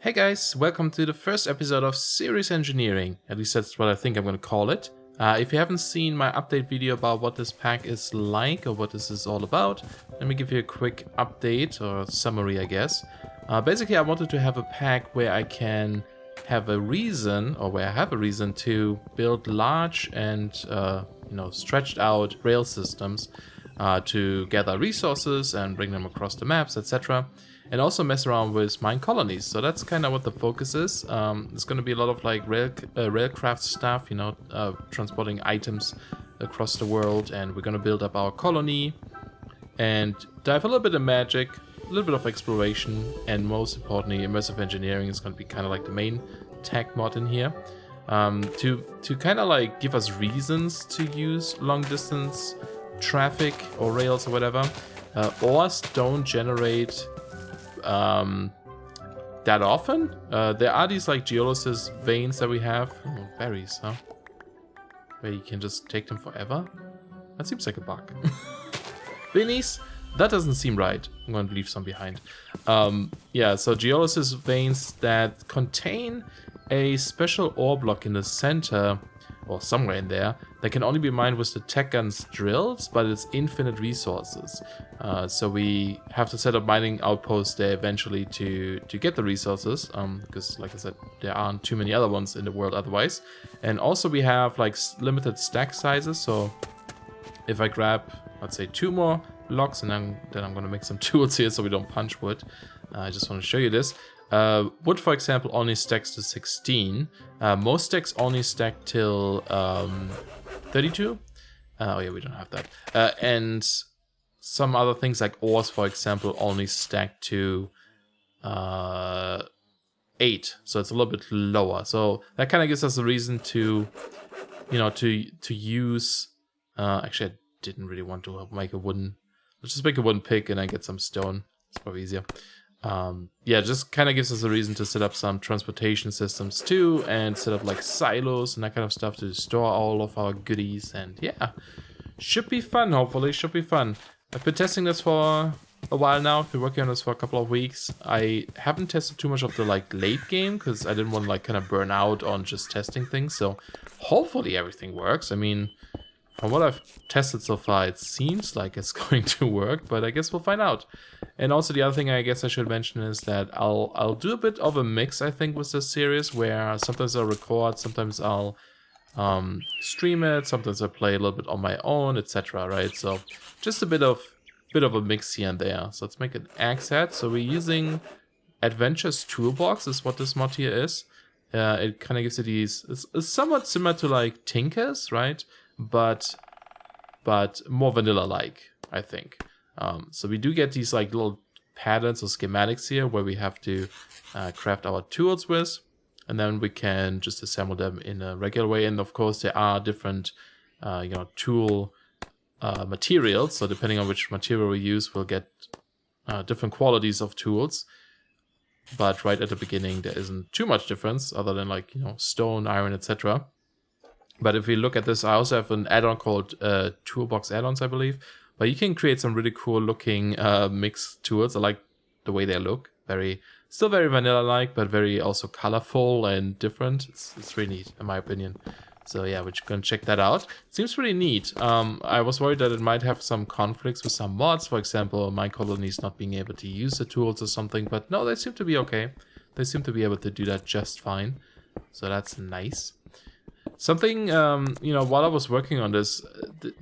Hey guys, welcome to the first episode of Serious Engineering. At least that's what I think I'm going to call it. If you haven't seen my update video about what this pack is like or what this is all about, let me give you a quick update or summary, I guess. Basically, I wanted to have a pack where I can have a reason, or where I have a reason to build large and stretched out rail systems to gather resources and bring them across the maps, etc. And also mess around with Minecolonies. So that's kind of what the focus is. It's going to be a lot of like railcraft stuff, transporting items across the world. And we're going to build up our colony and dive a little bit of magic, a little bit of exploration, and most importantly, immersive engineering is going to be kind of like the main tech mod in here. To kind of like give us reasons to use long distance traffic or rails or whatever. Ores don't generate that often. There are these like geolysis veins that we have. Oh, berries, huh? Where you can just take them forever? That seems like a bug. Beanies? That doesn't seem right. I'm going to leave some behind. Yeah, so geolysis veins that contain a special ore block in the center, or somewhere in there, that can only be mined with the tech gun's drills, but it's infinite resources. So we have to set up mining outposts there eventually to get the resources, because like I said, there aren't too many other ones in the world otherwise. And also we have like limited stack sizes, so if I grab, let's say 2 more blocks, and then I'm going to make some tools here so we don't punch wood. I just want to show you this. Wood, for example, only stacks to 16. Most stacks only stack till 32. Oh yeah, we don't have that. And some other things like ores, for example, only stack to 8. So it's a little bit lower. So that kind of gives us a reason to, to use. Actually, I didn't really want to make a wooden. Let's just make a wooden pick and then get some stone. It's probably easier. Yeah, just kind of gives us a reason to set up some transportation systems too, and set up like silos and that kind of stuff to store all of our goodies. And yeah, should be fun. Hopefully, should be fun. I've been testing this for a while now. I've been working on this for a couple of weeks. I haven't tested too much of the like late game because I didn't want to like kind of burn out on just testing things. So hopefully everything works. I mean, from what I've tested so far, it seems like it's going to work, but I guess we'll find out. And also the other thing I guess I should mention is that I'll do a bit of a mix, I think, with this series, where sometimes I'll record, sometimes I'll stream it, sometimes I play a little bit on my own, etc. Right? So just a bit of a mix here and there. So let's make an axe head. So we're using Adventure's Toolbox is what this mod here is. It kind of gives you these. It's somewhat similar to like Tinker's, right? But more vanilla-like, I think. So we do get these like little patterns or schematics here where we have to craft our tools with, and then we can just assemble them in a regular way. And of course, there are different, tool materials. So depending on which material we use, we'll get different qualities of tools. But right at the beginning, there isn't too much difference, other than like stone, iron, etc. But if we look at this, I also have an add-on called Toolbox Add-ons, I believe. But you can create some really cool looking mixed tools. I like the way they look. Still very vanilla-like, but very also colorful and different. It's really neat, in my opinion. So yeah, we're going to check that out. It seems pretty neat. I was worried that it might have some conflicts with some mods. For example, Minecolonies not being able to use the tools or something. But no, they seem to be okay. They seem to be able to do that just fine. So that's nice. Something, while I was working on this,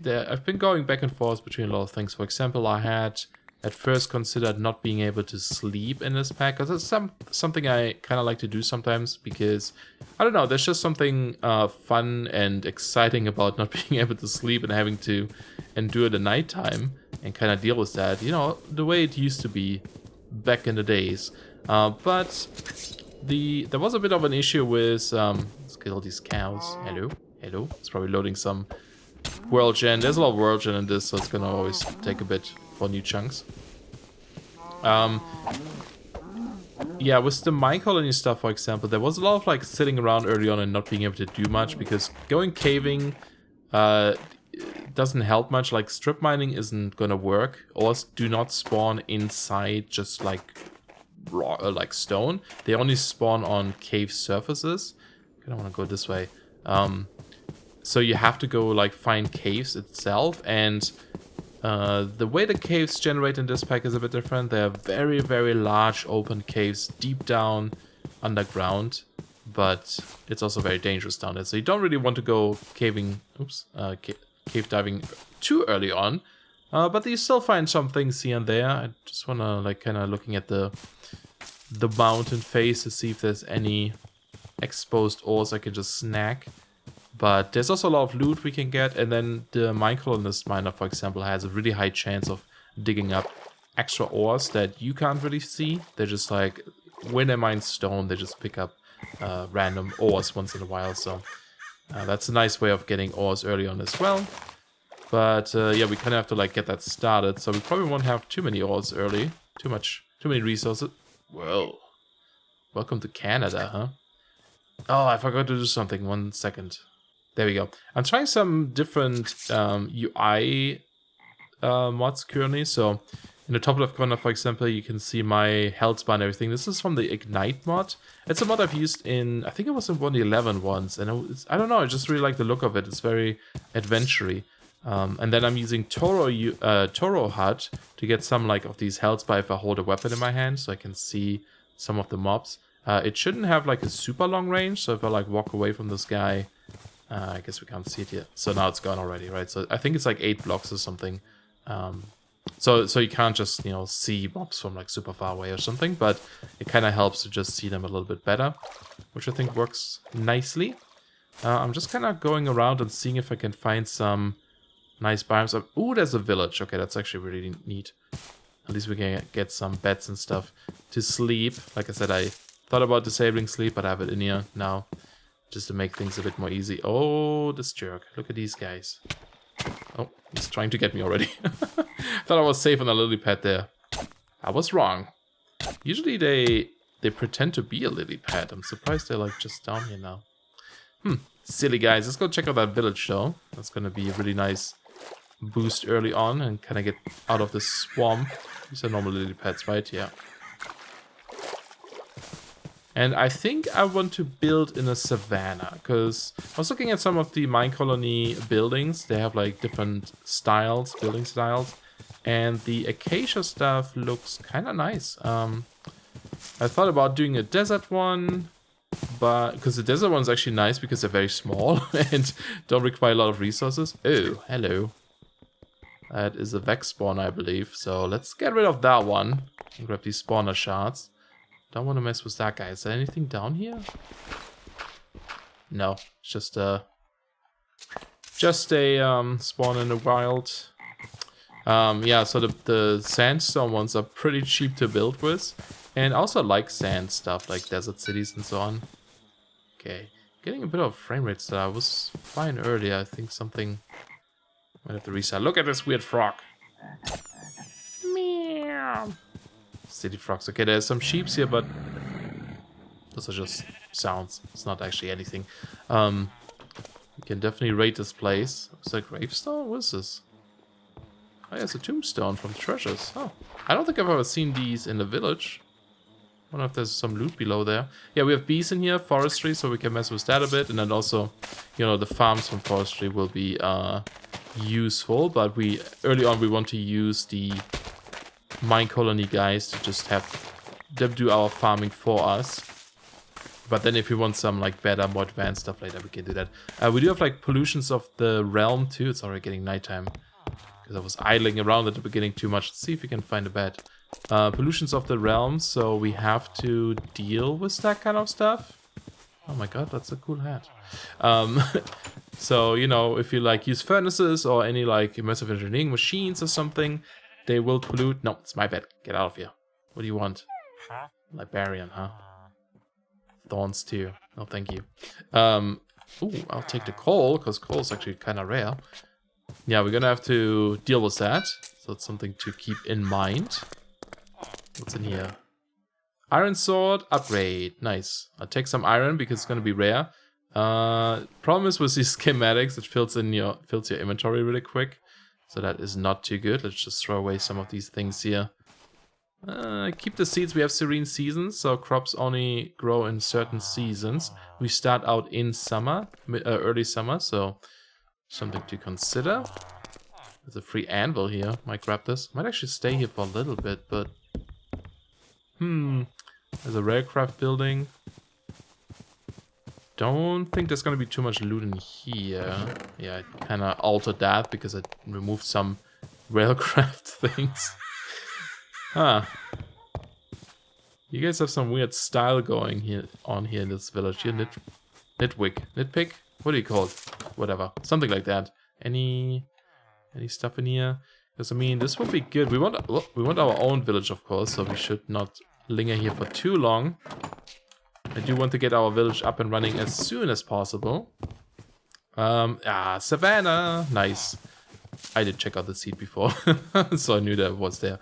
I've been going back and forth between a lot of things. For example, I had at first considered not being able to sleep in this pack, because it's something I kind of like to do sometimes, because, I don't know, there's just something fun and exciting about not being able to sleep and having to endure the nighttime and kind of deal with that, the way it used to be back in the days. But there was a bit of an issue with... let's kill these cows. Hello. It's probably loading some world gen. There's a lot of world gen in this, so it's gonna always take a bit for new chunks. Yeah, with the Minecolony stuff, for example, there was a lot of like sitting around early on and not being able to do much, because going caving doesn't help much. Like strip mining isn't gonna work. Ores do not spawn inside just like like stone. They only spawn on cave surfaces. I don't want to go this way. So you have to go like find caves itself, and the way the caves generate in this pack is a bit different. They're very, very large open caves deep down underground, but it's also very dangerous down there. So you don't really want to go caving, cave diving too early on. But you still find some things here and there. I just want to like kind of looking at the mountain face to see if there's any exposed ores I can just snag. But there's also a lot of loot we can get, and then the Minecolonist miner, for example, has a really high chance of digging up extra ores that you can't really see. They're just like, when they mine stone, they just pick up random ores once in a while, so that's a nice way of getting ores early on as well. But yeah, we kind of have to like get that started, so we probably won't have too many ores early. Too many resources. Whoa. Welcome to Canada, huh? Oh, I forgot to do something. 1 second. There we go. I'm trying some different UI mods currently. So in the top left corner, for example, you can see my health bar and everything. This is from the Ignite mod. It's a mod I've used in, I think it was in 1.11 once. And I don't know, I just really like the look of it. It's very adventure-y. And then I'm using Toro HUD to get some like of these health bar if I hold a weapon in my hand, so I can see some of the mobs. It shouldn't have like a super long range, so if I like walk away from this guy, I guess we can't see it yet. So now it's gone already, right? So I think it's like 8 blocks or something. So you can't just, you know, see mobs from like super far away or something, but it kind of helps to just see them a little bit better, which I think works nicely. I'm just kind of going around and seeing if I can find some nice biomes. Ooh, there's a village. Okay, that's actually really neat. At least we can get some beds and stuff to sleep. Like I said, I thought about disabling sleep, but I have it in here now, just to make things a bit more easy. Oh, this jerk. Look at these guys. Oh, he's trying to get me already. Thought I was safe on the lily pad there. I was wrong. Usually they pretend to be a lily pad. I'm surprised they're like just down here now. Silly guys. Let's go check out that village though. That's gonna be a really nice boost early on and kind of get out of the swamp. These are normal lily pads, right? Yeah. And I think I want to build in a savanna, because I was looking at some of the Minecolony buildings. They have like different styles, building styles, and the acacia stuff looks kind of nice. I thought about doing a desert one, but because the desert one's actually nice because they're very small and don't require a lot of resources. Oh, hello. That is a Vex spawn, I believe. So let's get rid of that one and grab these spawner shards. Don't want to mess with that guy. Is there anything down here? No, it's just a spawn in the wild. Yeah, so the sandstone ones are pretty cheap to build with, and I also like sand stuff like desert cities and so on. Okay, getting a bit of frame rate stuff. I was fine earlier. I think something might have to reset. Look at this weird frog. Meow. City frogs. Okay, there's some sheeps here, but those are just sounds. It's not actually anything. You can definitely rate this place. Is that a gravestone? What is this? Oh, yeah, it's a tombstone from treasures. Oh, I don't think I've ever seen these in the village. I wonder if there's some loot below there. Yeah, we have bees in here, forestry, so we can mess with that a bit. And then also, you know, the farms from forestry will be useful. But early on we want to use the Minecolony guys to just have them do our farming for us. But then if we want some like better, more advanced stuff later, we can do that. We do have like pollutions of the realm too. It's already getting nighttime because I was idling around at the beginning too much. Let's see if we can find a bed. Pollutions of the realm, so we have to deal with that kind of stuff. Oh my god, that's a cool hat. So, you know, if you like use furnaces or any like immersive engineering machines or something, they will pollute. No, it's my bed. Get out of here. What do you want? Librarian, huh? Thorns too. No, thank you. Ooh, I'll take the coal, because coal is actually kind of rare. Yeah, we're gonna have to deal with that. So it's something to keep in mind. What's in here? Iron sword upgrade. Nice. I'll take some iron because it's gonna be rare. Problem is with these schematics, it fills your inventory really quick. So that is not too good. Let's just throw away some of these things here. Keep the seeds. We have serene seasons, so crops only grow in certain seasons. We start out in summer, early summer, so something to consider. There's a free anvil here. Might grab this. Might actually stay here for a little bit, but... There's a railcraft building. Don't think there's gonna be too much loot in here. Yeah, I kind of altered that because I removed some railcraft things. Huh. You guys have some weird style going here in this village. Here, nitpick? What do you call it? Whatever. Something like that. Any stuff in here? Because I mean, this would be good. We want our own village, of course, so we should not linger here for too long. I do want to get our village up and running as soon as possible. Savannah! Nice. I did check out the seed before, so I knew that it was there.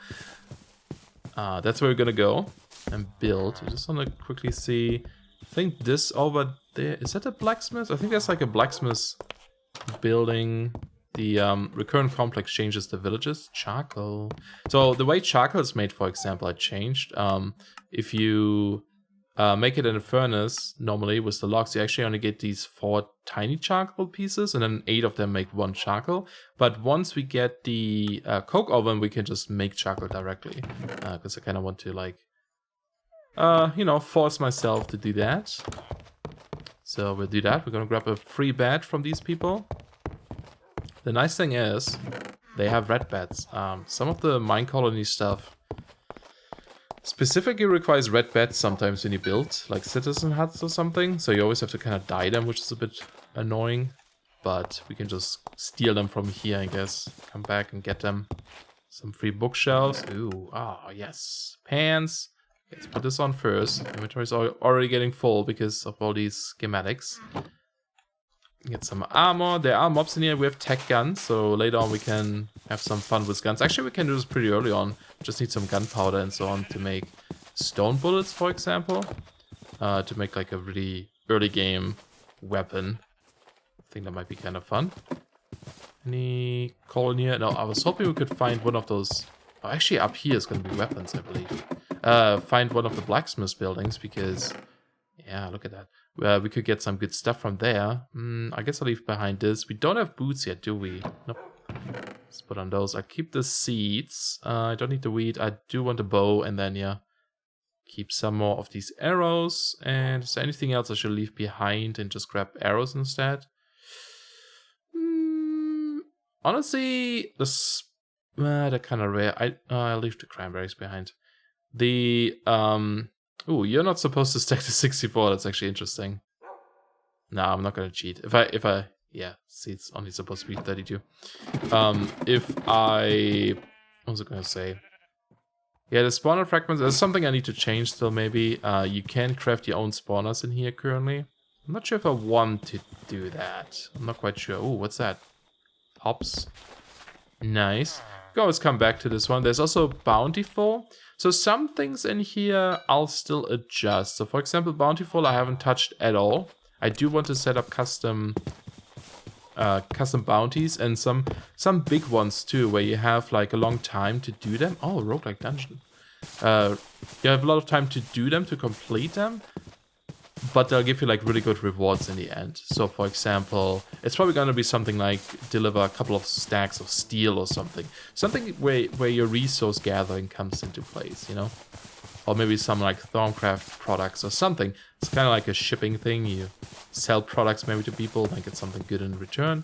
That's where we're gonna go and build. I just want to quickly see. I think this over there, is that a blacksmith? I think that's like a blacksmith building. The recurrent complex changes the villages. Charcoal. So the way charcoal is made, for example, I changed. If you make it in a furnace, normally with the logs, you actually only get these 4 tiny charcoal pieces, and then 8 of them make 1 charcoal. But once we get the coke oven, we can just make charcoal directly. Because I kind of want to, like, you know, force myself to do that. So we'll do that. We're going to grab a free badge from these people. The nice thing is, they have red beds. Some of the Minecolony stuff specifically requires red beds sometimes when you build, like citizen huts or something. So you always have to kind of dye them, which is a bit annoying. But we can just steal them from here, I guess. Come back and get them. Some free bookshelves. Ooh, yes. Pants. Let's put this on first. Inventory is already getting full because of all these schematics. Get some armor. There are mobs in here. We have tech guns, so later on we can have some fun with guns. Actually, we can do this pretty early on. Just need some gunpowder and so on to make stone bullets, for example. To make like a really early game weapon. I think that might be kind of fun. Any coal in here? No, I was hoping we could find one of those. Oh, actually, up here is going to be weapons, I believe. Find one of the blacksmith buildings because, yeah, look at that. We could get some good stuff from there. I guess I'll leave behind this. We don't have boots yet, do we? Nope. Let's put on those. I keep the seeds. I don't need the wheat. I do want a bow, and then, yeah, keep some more of these arrows. And is there anything else I should leave behind and just grab arrows instead? Honestly, this they're kind of rare. I'll leave the cranberries behind. The ooh, you're not supposed to stack to 64. That's actually interesting. No, I'm not gonna cheat. Yeah, see, it's only supposed to be 32. What was I gonna say? Yeah, the spawner fragments. There's something I need to change still. Maybe you can craft your own spawners in here currently. I'm not sure if I want to do that. I'm not quite sure. Ooh, what's that? Hops. Nice. You can always come back to this one. There's also Bountiful. So some things in here I'll still adjust. So for example, Bountiful I haven't touched at all. I do want to set up custom bounties and some big ones too, where you have like a long time to do them. Oh, roguelike dungeon. You have a lot of time to do them, to complete them, but they'll give you like really good rewards in the end. So for example, it's probably going to be something like deliver a couple of stacks of steel or something. Something where your resource gathering comes into place, you know? Or maybe some like Thorncraft products or something. It's kind of like a shipping thing. You sell products maybe to people and get something good in return.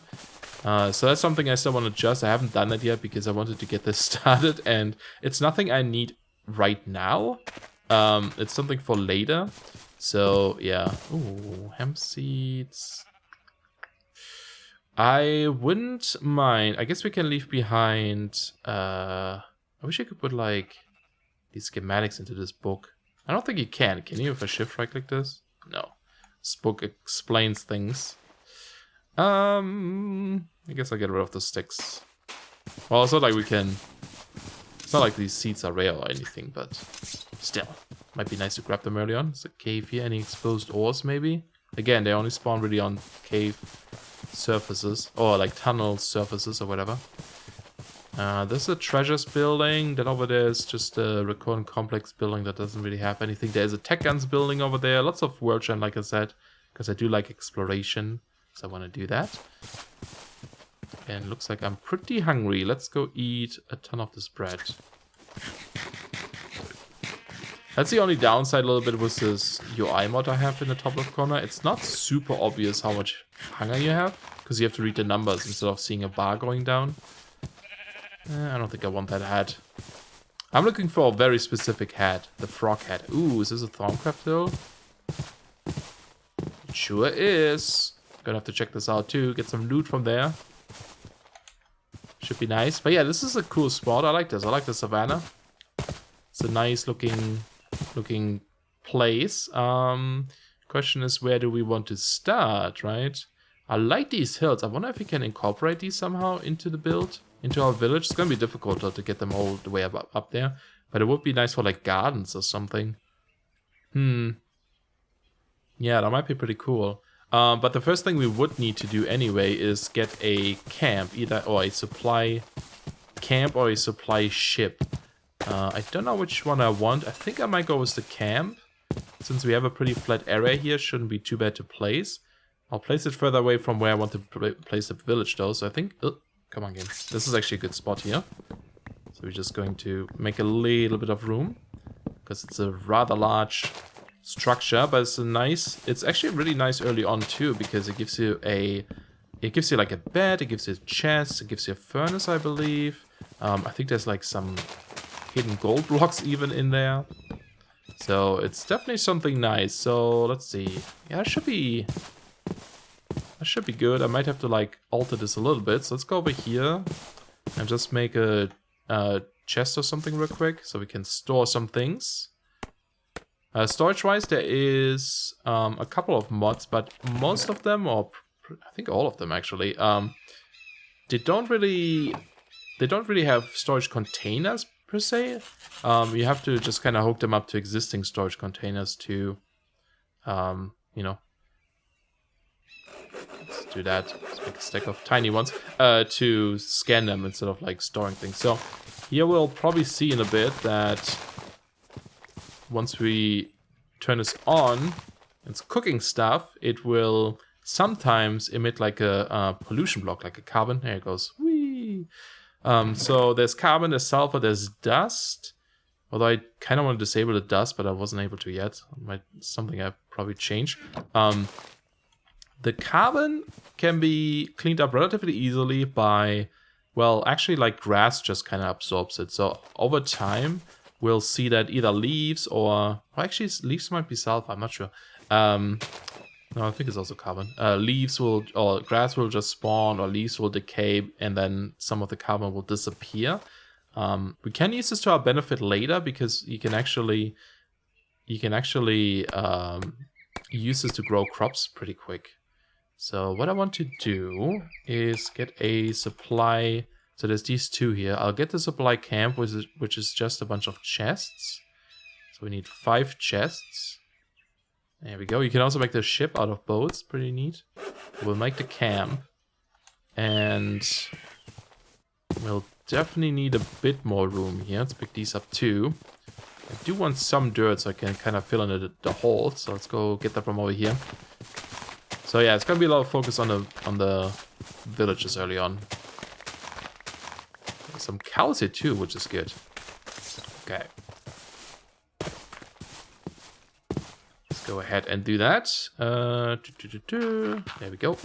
So that's something I still want to adjust. I haven't done that yet because I wanted to get this started, and it's nothing I need right now. It's something for later. So yeah. Ooh, hemp seeds. I wouldn't mind. I guess we can leave behind. I wish I could put like these schematics into this book. I don't think you can. Can you if I shift right click this? No. This book explains things. I guess I'll get rid of the sticks. Well, it's not like we can. It's not like these seeds are rare or anything, but still. Might be nice to grab them early on. There's a cave here. Any exposed ores, maybe? Again, they only spawn really on cave surfaces. Or like tunnel surfaces or whatever. There's a treasures building. Then over there is just a recurrent complex building that doesn't really have anything. There's a tech guns building over there. Lots of world gen, like I said, because I do like exploration. So I want to do that. And looks like I'm pretty hungry. Let's go eat a ton of this bread. That's the only downside a little bit with this UI mod I have in the top left corner. It's not super obvious how much hunger you have, because you have to read the numbers instead of seeing a bar going down. I don't think I want that hat. I'm looking for a very specific hat. The frog hat. Ooh, is this a Thaumcraft hill? It sure is. Gonna have to check this out too. Get some loot from there. Should be nice. But yeah, this is a cool spot. I like this. I like the savannah. It's a nice looking place. Question is, where do we want to start, right? I like these hills. I wonder if we can incorporate these somehow into the build, into our village. It's gonna be difficult though, to get them all the way up there, but it would be nice for like gardens or something. Yeah, that might be pretty cool. But the first thing we would need to do anyway is get a camp, or a supply camp or a supply ship. I don't know which one I want. I think I might go with the camp. Since we have a pretty flat area here, shouldn't be too bad to place. I'll place it further away from where I want to place the village though. So I think... Oh, come on, game. This is actually a good spot here. So we're just going to make a little bit of room. Because it's a rather large structure. But it's a nice... It's actually really nice early on too. Because it gives you a... It gives you like a bed. It gives you a chest. It gives you a furnace, I believe. I think there's like some... hidden gold blocks even in there. So it's definitely something nice. So let's see. Yeah, it should be good. I might have to like alter this a little bit. So let's go over here and just make a chest or something real quick so we can store some things. Storage wise, there is a couple of mods, but most of them, or I think all of them actually, they don't really have storage containers per se. You have to just kind of hook them up to existing storage containers to, you know, let's do that. Let's make a stack of tiny ones to scan them instead of like storing things. So here we'll probably see in a bit that once we turn this on, it's cooking stuff. It will sometimes emit like a pollution block, like a carbon. There it goes. Whee! So there's carbon, there's sulfur, there's dust. Although I kind of want to disable the dust, but I wasn't able to yet. Something I probably change. The carbon can be cleaned up relatively easily by, well, actually like grass just kind of absorbs it. So over time, we'll see that either leaves or actually leaves might be sulfur, I'm not sure. No, I think it's also carbon. Leaves will, or grass will just spawn, or leaves will decay, and then some of the carbon will disappear. We can use this to our benefit later, because you can actually use this to grow crops pretty quick. So what I want to do is get a supply. So there's these two here. I'll get the supply camp, which is just a bunch of chests. So we need 5 chests. There we go. You can also make the ship out of boats. Pretty neat. We'll make the camp. And we'll definitely need a bit more room here. Let's pick these up too. I do want some dirt so I can kind of fill in the holes. So let's go get that from over here. So yeah, it's going to be a lot of focus on the villages early on. There's some cows here too, which is good. Okay. Go ahead and do that. There we go.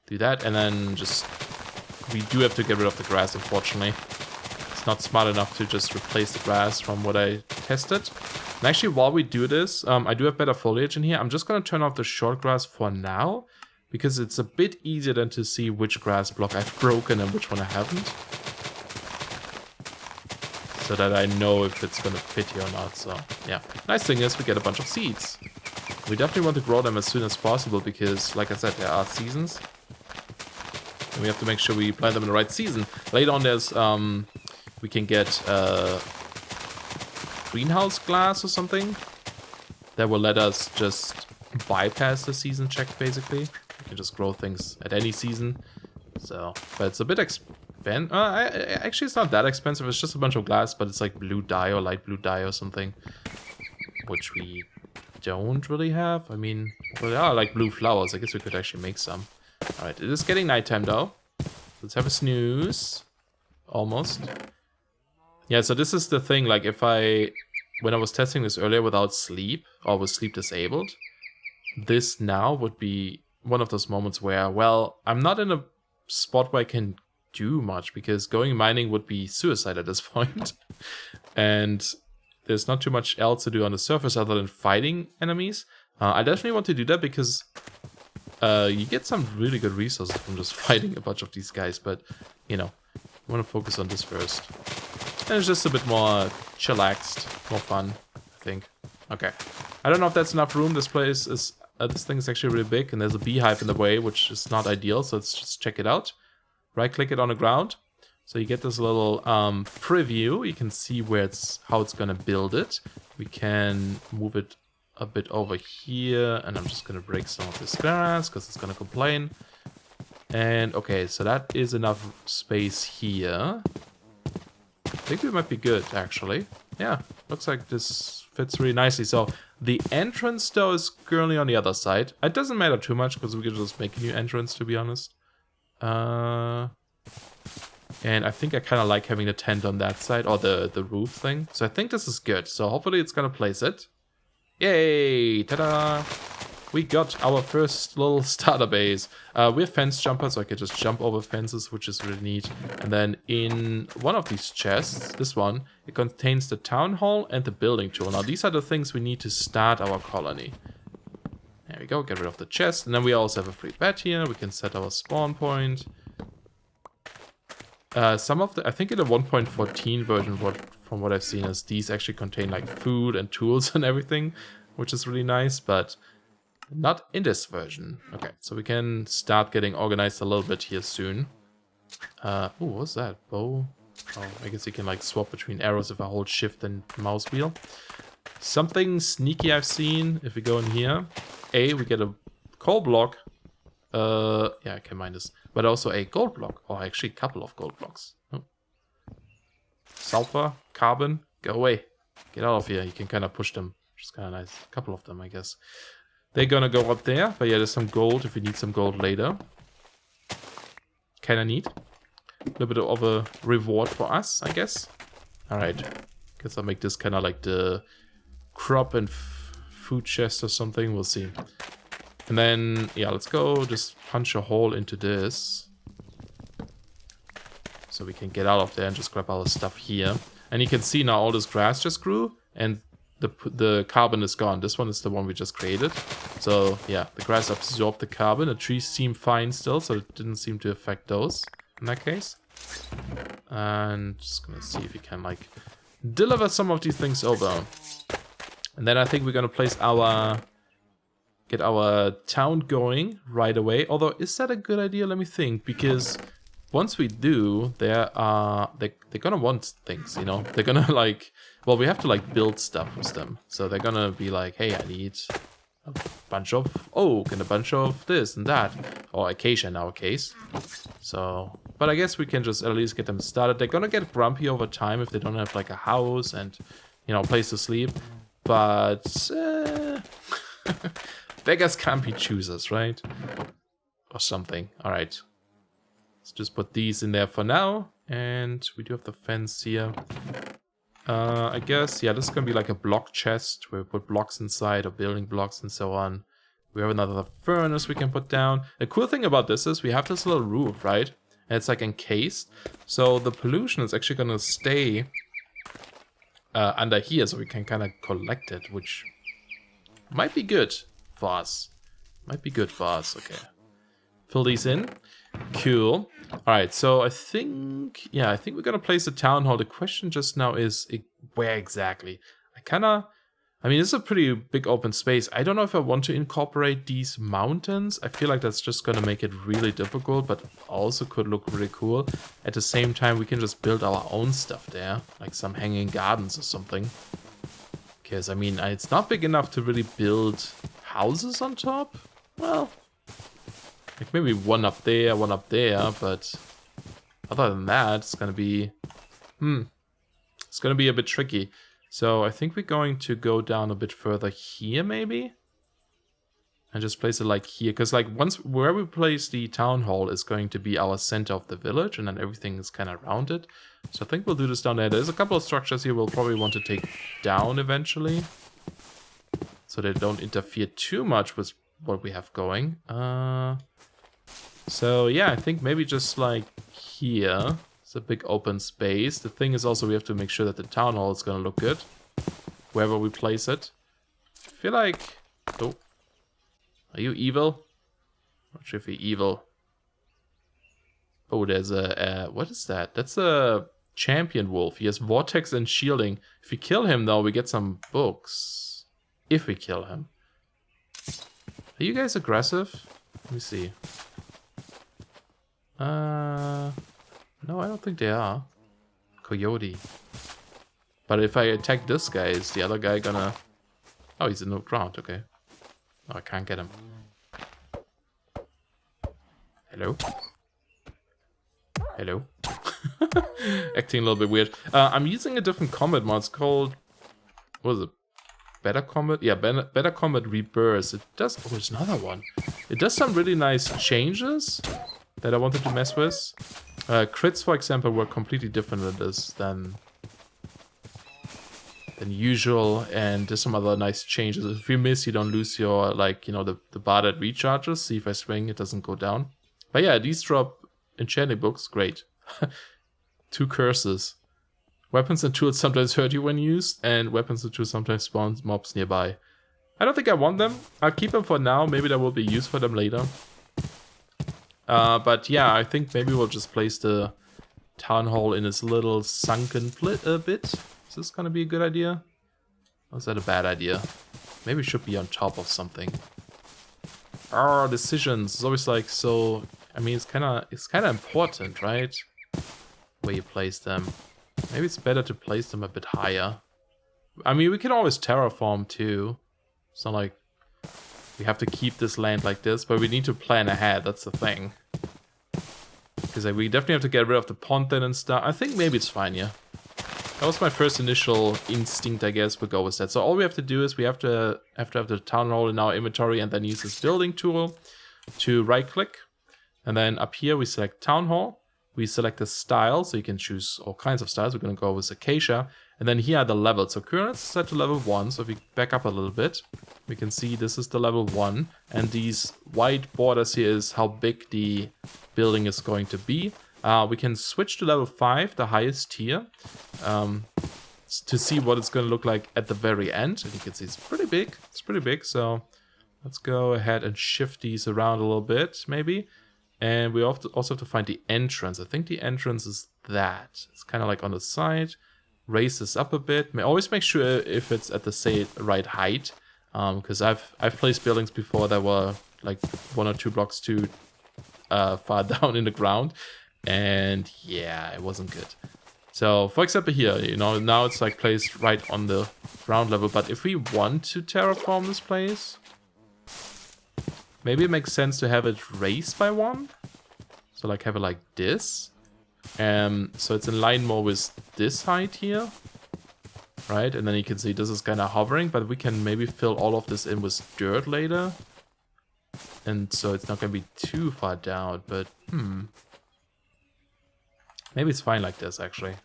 Do that, and then just... We do have to get rid of the grass, unfortunately. It's not smart enough to just replace the grass from what I tested. And actually, while we do this, I do have better foliage in here. I'm just going to turn off the short grass for now, because it's a bit easier than to see which grass block I've broken and which one I haven't. So that I know if it's going to fit here or not. So, yeah. Nice thing is we get a bunch of seeds. We definitely want to grow them as soon as possible because, like I said, there are seasons. And we have to make sure we plant them in the right season. Later on there's, we can get greenhouse glass or something. That will let us just bypass the season check, basically. We can just grow things at any season. So, but it's a bit expensive. Actually, it's not that expensive. It's just a bunch of glass, but it's like blue dye or light blue dye or something, which we don't really have. I mean, well, there are like blue flowers. I guess we could actually make some. All right, it is getting nighttime though. Let's have a snooze. Almost. Yeah, so this is the thing. Like, when I was testing this earlier without sleep or with sleep disabled, this now would be one of those moments where, well, I'm not in a spot where I can do much because going mining would be suicide at this point. And there's not too much else to do on the surface other than fighting enemies. I definitely want to do that because you get some really good resources from just fighting a bunch of these guys. But, you know, I want to focus on this first. And it's just a bit more chillaxed, more fun, I think. Okay. I don't know if that's enough room. This place is... this thing is actually really big, and there's a beehive in the way, which is not ideal, so let's just check it out. Right-click it on the ground. So you get this little preview. You can see how it's going to build it. We can move it a bit over here, and I'm just going to break some of this grass, because it's going to complain. And, okay, so that is enough space here. I think we might be good, actually. Yeah, looks like this fits really nicely. So the entrance, though, is currently on the other side. It doesn't matter too much, because we can just make a new entrance, to be honest. And I think I kind of like having the tent on that side, or the roof thing. So I think this is good. So hopefully it's going to place it. Yay! Ta-da! We got our first little starter base. We're fence jumpers, so I can just jump over fences, which is really neat. And then in one of these chests, this one, it contains the town hall and the building tool. Now these are the things we need to start our colony. There we go, get rid of the chest. And then we also have a free bed here. We can set our spawn point. Some of the, I think in the 1.14 version, from what I've seen, is these actually contain like food and tools and everything, which is really nice, but not in this version. Okay, so we can start getting organized a little bit here soon. Oh, what's that? Bow? Oh, I guess you can like swap between arrows if I hold shift and mouse wheel. Something sneaky I've seen, if we go in here. We get a coal block. Yeah, I can mine this. But also a gold block. Or actually a couple of gold blocks. Oh. Sulfur, carbon, go away. Get out of here. You can kind of push them, which is kind of nice. A couple of them, I guess. They're gonna go up there. But yeah, there's some gold if we need some gold later. Kinda neat. A little bit of a reward for us, I guess. Alright. Guess I'll make this kind of like the crop and food chest or something. We'll see. And then, yeah, let's go just punch a hole into this. So we can get out of there and just grab all the stuff here. And you can see now all this grass just grew. And the carbon is gone. This one is the one we just created. So, yeah, the grass absorbed the carbon. The trees seem fine still, so it didn't seem to affect those in that case. And just gonna see if we can, like, deliver some of these things over. And then I think we're gonna place get our town going right away. Although, is that a good idea? Let me think. Because once we do, they're gonna want things, you know? They're gonna, like... Well, we have to, like, build stuff with them. So they're gonna be like, hey, I need a bunch of oak and a bunch of this and that. Or acacia in our case. So... But I guess we can just at least get them started. They're gonna get grumpy over time if they don't have, like, a house and, you know, a place to sleep. But... beggars can't be choosers, right? Or something. Alright. Let's just put these in there for now. And we do have the fence here. I guess, yeah, this is gonna be like a block chest where we put blocks inside or building blocks and so on. We have another furnace we can put down. The cool thing about this is we have this little roof, right? And it's like encased. So the pollution is actually gonna stay under here, so we can kind of collect it, which might be good for us. Might be good for us. Okay. Fill these in. Cool. Alright, so I think we're gonna place the town hall. The question just now is where exactly? I mean, it's a pretty big open space. I don't know if I want to incorporate these mountains. I feel like that's just gonna make it really difficult, but also could look really cool. At the same time, we can just build our own stuff there, like some hanging gardens or something. Because, I mean, it's not big enough to really build houses on top. Well, like maybe one up there, but other than that, it's gonna be... It's gonna be a bit tricky. So I think we're going to go down a bit further here, maybe? And just place it like here. Because like where we place the town hall is going to be our center of the village. And then everything is kind of around it. So I think we'll do this down there. There's a couple of structures here we'll probably want to take down eventually. So they don't interfere too much with what we have going. So yeah, I think maybe just like here. It's a big open space. The thing is also we have to make sure that the town hall is going to look good. Wherever we place it. I feel like... Oh. Are you evil? Not sure if you're evil. Oh, there's a... what is that? That's a champion wolf. He has vortex and shielding. If we kill him, though, we get some books. If we kill him. Are you guys aggressive? Let me see. No, I don't think they are. Coyote. But if I attack this guy, is the other guy gonna... Oh, he's in the ground, okay. Oh, I can't get him. Hello? Hello? Acting a little bit weird. I'm using a different combat mod. It's called... What is it? Better Combat? Yeah, Better Combat Rebirth. It does... Oh, there's another one. It does some really nice changes that I wanted to mess with. Crits, for example, were completely different in this than usual, and there's some other nice changes. If you miss, you don't lose your, like, you know, the bar that recharges. See if I swing, it doesn't go down. But yeah, these drop enchanting books. Great. 2 curses. Weapons and tools sometimes hurt you when used, and weapons and tools sometimes spawn mobs nearby. I don't think I want them. I'll keep them for now. Maybe there will be use for them later. But yeah, I think maybe we'll just place the town hall in its little sunken bit. Is this gonna be a good idea? Or is that a bad idea? Maybe it should be on top of something. Decisions. It's always like so. I mean, it's kind of important, right? Where you place them. Maybe it's better to place them a bit higher. I mean, we can always terraform too. It's not like we have to keep this land like this, but we need to plan ahead. That's the thing. Because like, we definitely have to get rid of the pond then and stuff. I think maybe it's fine, yeah. That was my first initial instinct, I guess. We'll go with that. So all we have to do is we have to have the town hall in our inventory and then use this building tool to right-click. And then up here we select town hall. We select the style, so you can choose all kinds of styles. We're going to go with acacia. And then here are the levels. So currently it's set to level 1. So if we back up a little bit, we can see this is the level 1. And these white borders here is how big the building is going to be. We can switch to level 5, the highest tier, to see what it's going to look like at the very end. And you can see it's pretty big. It's pretty big. So let's go ahead and shift these around a little bit, maybe. And we also have to find the entrance. I think the entrance is that. It's kind of like on the side. Raise this up a bit. Always make sure if it's at the right height. Because I've placed buildings before that were like 1 or 2 blocks too far down in the ground. And yeah, it wasn't good. So for example here, you know, now it's like placed right on the ground level. But if we want to terraform this place... Maybe it makes sense to have it raised by 1. So like have it like this. So it's in line more with this height here. Right? And then you can see this is kind of hovering. But we can maybe fill all of this in with dirt later. And so it's not going to be too far down. But maybe it's fine like this actually.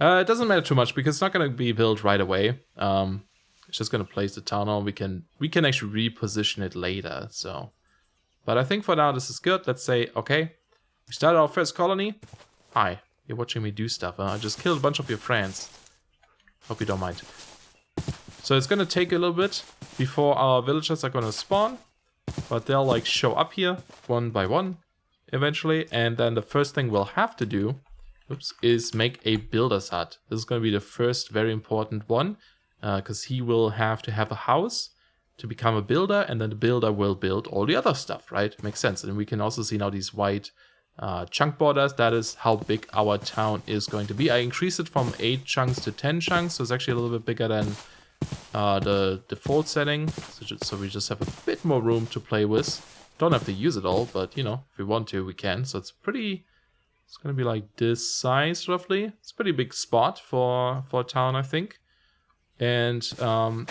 It doesn't matter too much because it's not going to be built right away. It's just gonna place the town hall. We can actually reposition it later. So, but I think for now this is good. Let's say okay, we started our first colony. Hi, you're watching me do stuff. Huh? I just killed a bunch of your friends. Hope you don't mind. So it's gonna take a little bit before our villagers are gonna spawn, but they'll like show up here one by one eventually. And then the first thing we'll have to do, is make a builder's hut. This is gonna be the first very important one. Because he will have to have a house to become a builder, and then the builder will build all the other stuff, right? Makes sense. And we can also see now these white chunk borders. That is how big our town is going to be. I increased it from 8 chunks to 10 chunks, so it's actually a little bit bigger than the default setting. So we just have a bit more room to play with. Don't have to use it all, but you know, if we want to, we can. So it's pretty. It's gonna be like this size roughly. It's a pretty big spot for a town, I think. And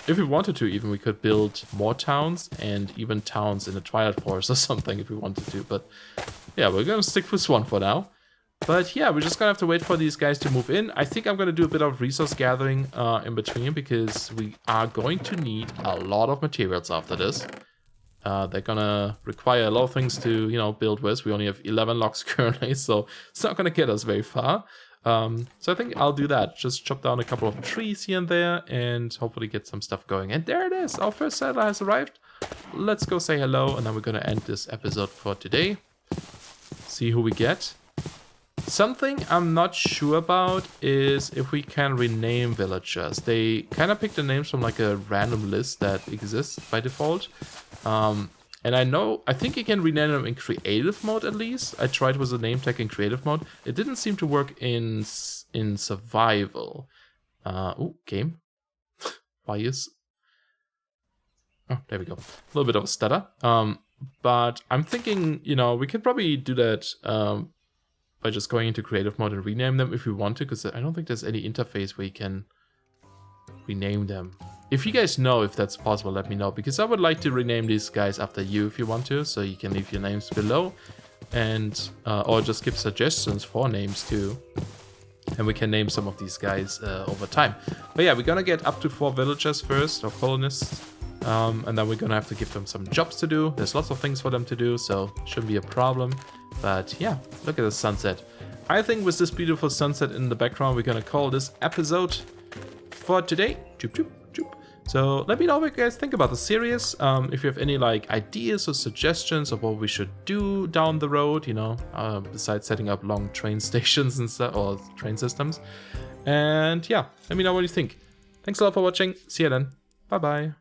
if we wanted to, even we could build more towns and even towns in the Twilight Forest or something if we wanted to. But yeah, we're gonna stick with one for now. But yeah, we're just gonna have to wait for these guys to move in. I think I'm gonna do a bit of resource gathering in between because we are going to need a lot of materials after this. They're gonna require a lot of things to, you know, build with. We only have 11 logs currently, so it's not gonna get us very far. So I think I'll do that. Just chop down a couple of trees here and there and hopefully get some stuff going. And there it is. Our first settler has arrived. Let's go say hello and then we're gonna end this episode for today. See who we get. Something I'm not sure about is if we can rename villagers. They kind of pick the names from like a random list that exists by default. And I think you can rename them in creative mode at least. I tried with the name tag in creative mode. It didn't seem to work in survival. Oh, game. Why is... Oh, there we go. A little bit of a stutter. But I'm thinking, you know, we could probably do that by just going into creative mode and rename them if we want to, because I don't think there's any interface where you can rename them. If you guys know if that's possible, let me know, because I would like to rename these guys after you if you want to, so you can leave your names below, and or just give suggestions for names too, and we can name some of these guys over time. But yeah, we're gonna get up to 4 villagers first, or colonists, and then we're gonna have to give them some jobs to do. There's lots of things for them to do, so shouldn't be a problem. But yeah, look at the sunset. I think with this beautiful sunset in the background, we're gonna call this episode for today. Choop, choop, choop. So let me know what you guys think about the series. If you have any like ideas or suggestions of what we should do down the road, you know, besides setting up long train stations and stuff, or train systems. And yeah, let me know what you think. Thanks a lot for watching. See you then. Bye bye.